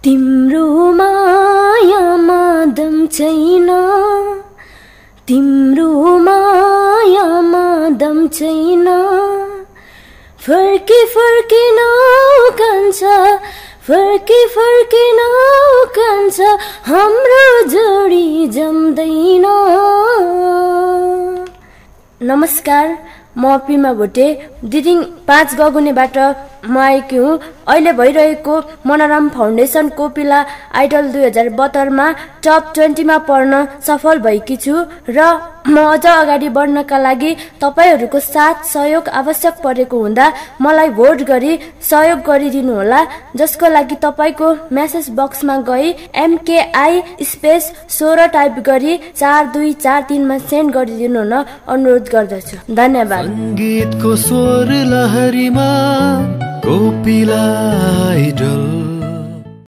तिम्रो मायामा दम छैन, तिम्रो मायामा दम छैन, फर्की फर्की नकान्छ, फर्की फर्की नकान्छ, हाम्रो जोडी जम्दैन। नमस्कार, म पिमा भोटे दिदिङ 5 गगुनेबाट म आएकी हुँ। अहिले भइरहेको मनोरम फाउन्डेसन कोपिला आइडल 2072 मा टप 20 मा पर्न सफल भएकी छु र म अझ अगाडि बढ्नका लागि तपाईहरूको साथ सहयोग आवश्यक परेको हुँदा मलाई भोट गरी सहयोग गरिदिनु होला, जसको लागि तपाईको मेसेज बक्समा गई MKI स्पेस 16 टाइप गरी 4243 मा सेन्ड गरिदिनु हुन अनुरोध गर्दछु। धन्यवाद। संगीतको स्वर लहरीमा कोपिला आइडल।